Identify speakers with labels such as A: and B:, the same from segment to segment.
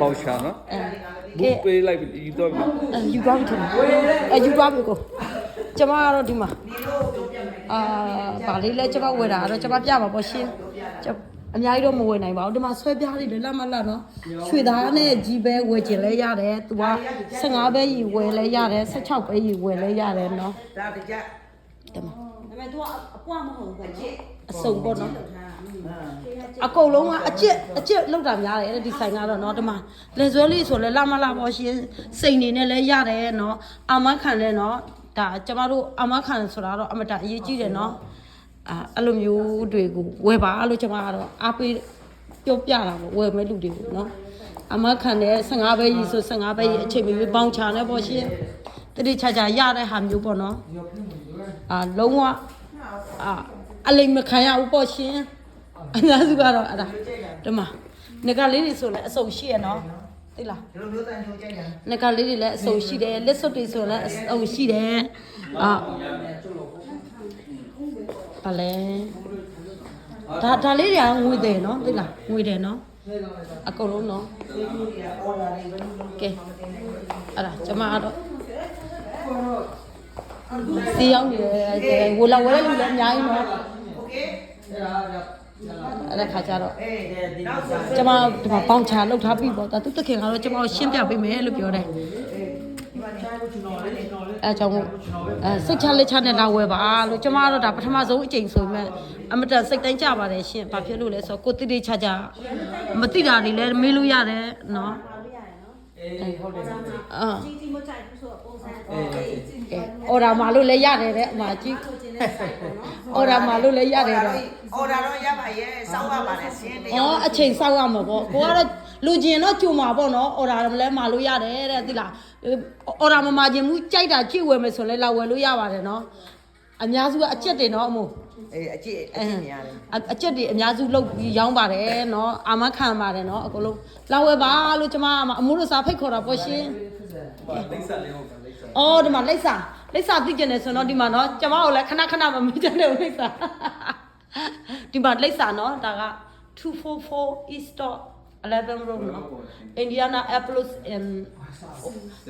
A: ပေါရှာနော်ဘူးပေးလိုက်ယူတော့
B: ယူသွားပြီထင်တယ်ယူသွားပြီကိုကျမကတော့ဒီမှာဗာလေးလဲကျမဝယ်တာတော့ကျမပြပါပေါ့ရှင်အများကြီးတော့မဝယ်နိုင်ပါဘူးဒီမှာဆွဲပြားလေးလည်းလက်မလက်နော်ရွှေသားနဲ့ကြီးပဲဝယ်ကျင်လဲရတယ်သူက15ပဲကြီးဝယ်လဲရတယ်16ပဲကြီးဝယ်လဲရတယ်နော်
C: ဒါတကြ
B: ဒီမှာ
D: ဒါပေမဲ့ तू ကအပွားမဟုတ်ဘူးကြည့်
B: အစုံပေါ့နော်အကုန်လုံးကအကျစ်လောက်တာများတယ်ဒီဆိုင်ကတော့နော်ဒီမှာလေဆွဲလေးဆိုလဲလက်မလက်ပေါ့ရှင်စိန်နေနဲ့လဲရတယ်နော်အာမခံလဲနော်ဒါကျမတို့အာမခံဆိုတာတော့အမတအရေးကြီးတယ်နော်အဲ့လိုမျိုးတွေကိုဝယ်ပါလို့ကျွန်မကတော့အားပေးပြောပြတာပေါ့ဝယ်မဲ့လူတွေကိုနော်အမခံတဲ့15ပဲကြီးဆို15ပဲကြီးအချိန်မျိုးပေါင်းချနေပေါ့ရှင်တတိချာချာရတဲ့ဟာမျိုးပေါ့နော်လုံးဝအလိမ်မခံရဘူးပေါ့ရှင်အများစုကတော့အဲ့ဒါဒီမှာငကလေးတွေဆိုလည်းအစုံရှိရနော်သိလား
C: ဒီလိုမျိုးတန်ချိုးကြိုက်တာ
B: ငကလေးတွေလည်းအစုံရှိတယ်လက်စွပ်တွေဆိုလည်းအစုံရှိတယ်ဘာလဲဒါလေးတွေကငွေတယ်နော်သိလားငွေတယ်နော်အကုန်လုံးနော်ကဲအဲ့ဒါကျမကတော့စီရောက်နေတယ်ဝလာဝဲလူလည်းအများကြီးနော်
C: โอเค
B: အဲ့ဒါခါကြတော့ကျမဒီမှာပေါင်ချလောက်ထားပြီပေါ့ဒါသူတခင်ကတော့ကျမကိုရှင်းပြပေးမယ်လို့ပြောတယ်အဲကြောင့်စိတ်ချလက်ချနဲ့လာဝယ်ပါလို့ကျမကတော့ဒါပထမဆုံးအချိန်ဆိုပေမဲ့အမတန်စိတ်တိုင်းကြပါတယ်ရှင်ဘာဖြစ်လို့လဲဆိုတော့ကိုတိတိချာချာမသိတာတွေလည်းမေးလို့ရတယ်နော်
D: ဟုတ်တယ်ကြီးမကြိုက်ဘူးဆိုတော့ပုံစံ
B: အော်ဒါမှလို့လည်းရတယ်တဲ့အမကြီးအော်ဒါမှလို့လည်းရတယ်တဲ့
C: အော်ဒါတော့ရပါရဲ့စောက်ရပါတယ်ရှင်တယောက်
B: အချိန်စောက်ရမှာပေါ့ကိုကတော့လူကျင်တော့ကြုံမှာပေါ့နော်အော်ဒါလည်းမှလို့ရတယ်တဲ့သိလားအော်ဒါမကျင်ဘူးကြိုက်တာကြည့်ဝယ်မယ်ဆိုလဲလာဝယ်လို့ရပါတယ်နော်အများစုကအကျက်တင်နော်အမို့
C: အကျက်နေရတယ်
B: အကျက်တွေအများစုလုတ်ပြီးရောင်းပါတယ်နော်အာမခံပါတယ်နော်အကုန်လုံးလာဝယ်ပါလို့ကျမအမိုးတို့စာဖိတ်ခေါ်တာပေါ့ရှင်
A: လိမ့်စာလေးဟုတ်ပါလိမ့်စာ
B: အော်ဒီမှာလိမ့်စာသိကျင်တယ်ဆိုတော့ဒီမှာနော်ကျမတို့လည်းခဏမမေ့ကြတဲ့လိမ့်စာဒီမှာလိမ့်စာနော်ဒါက244 East 11 road နော် Indianapolis in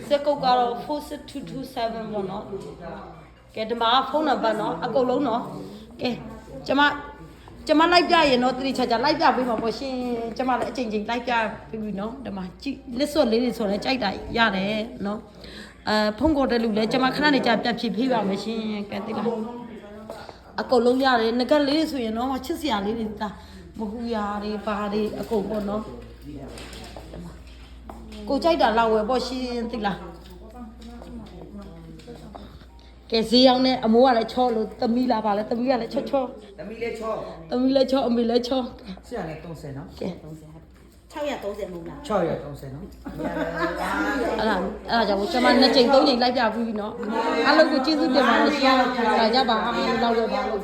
B: စကောကတော့46227ပေါ့နော်ကဲဒီမှာဖုန်းနံပါတ်နော်အကုန်လုံးနော်ကဲကျမလိုက်ပြရင်နော်တတိချာချာလိုက်ပြပေးပါပေါ့ရှင်ကျမလည်းအချိန်လိုက်ပြပေးပြီနော်ဒီမှာကြည့်လက်စွပ်လေးတွေဆိုလည်းကြိုက်တာရတယ်နော်ဖုန်းကောတဲ့လူလည်းကျမခဏနေကြပြဖြည့်ပေးပါမယ်ရှင်ကဲသိလားအကုန်လုံးရတယ်ငကက်လေးဆိုရင်နော်ချစ်စရာလေးတွေဒါမဟူရာတွေဘာတွေအကုန်ပေါ့နော်ကိုကြိုက်တာလာဝယ်ပေါ့ရှင်သိလားကဲဈေးရောက်နေအမိုးကလည်းချောလို့သမီးလာပါလဲသမီးကလည်းချော
C: သမီးလေးချော
B: အမေလည်းချော
C: ဆရာလည်း30နော်
B: ကဲ
D: 630မဟုတ်လား
C: 630နော်
B: အဲ့ဒါကြောင့်ကျွန်မ2ချိန်3ချိန်လိုက်ပြပြီးပြီနော်အားလုံးကိုကျေးဇူးတင်ပါတယ်ရှင်ဒါကြပါလောက်တော့ပါလို့